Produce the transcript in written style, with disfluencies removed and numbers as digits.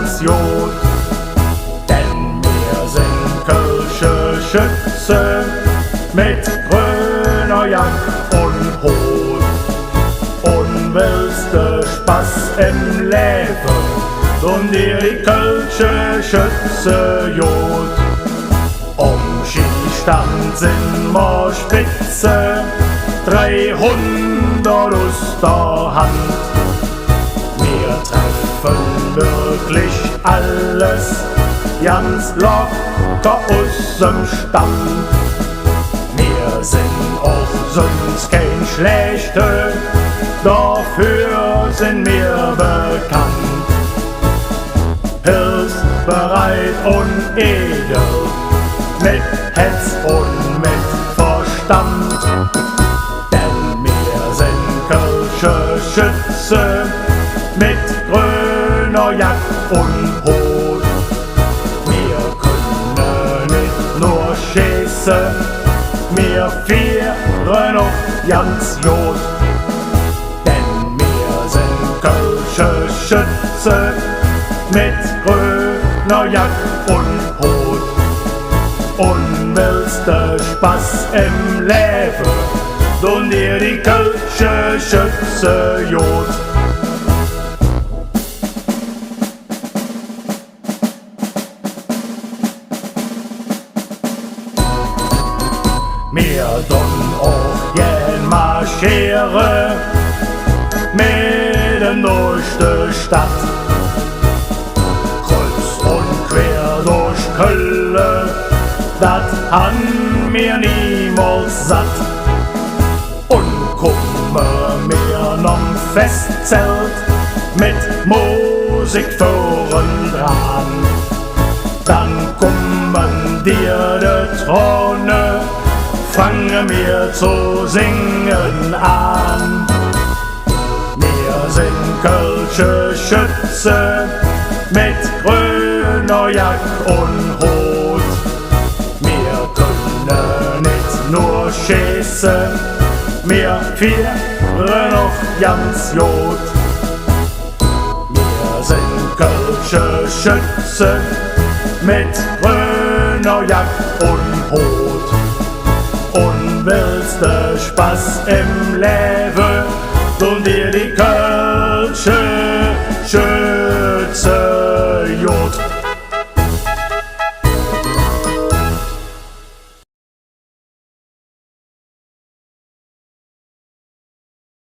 ganz gut. Denn wir sind kölsche Schütze mit grüner Jack und Hut. Und willst du Spaß im Leben, tun dir die kölsche Schütze gut. Um Skistand sind wir Spitze, 300 aus der Hand. Wir treffen wirklich alles, ganz locker aus dem Stand. Wir sind auch sonst kein Schlechte, dafür sind wir bekannt. Hilfsbereit und edel, mit Herz und mit Verstand. Denn wir sind kölsche Schütze mit grüner Jack und Hut. Wir können nicht nur schießen, wir fieren auch ganz gut. Denn wir sind kölsche Schütze mit grüner Jack und Hut. Und willst du Spaß im Leben, tun dir die kölsche Schütze gut. Wir tun auch gern marschieren, mitten durch die Stadt. Kreuz und quer durch Köln, das han mir niemals satt. Und kommen wir noch Festzelt mit Musik vorn dran. Dann kommen dir die Träne, fangen wir zu singen an. Wir sind kölsche Schütze mit grüner Jack und Hut. Wir können nicht nur schießen, wir fieren auch ganz gut. Wir sind kölsche Schütze mit grüner Jack und Hut. Und willst du Spaß im Leben, tun dir die Kölsche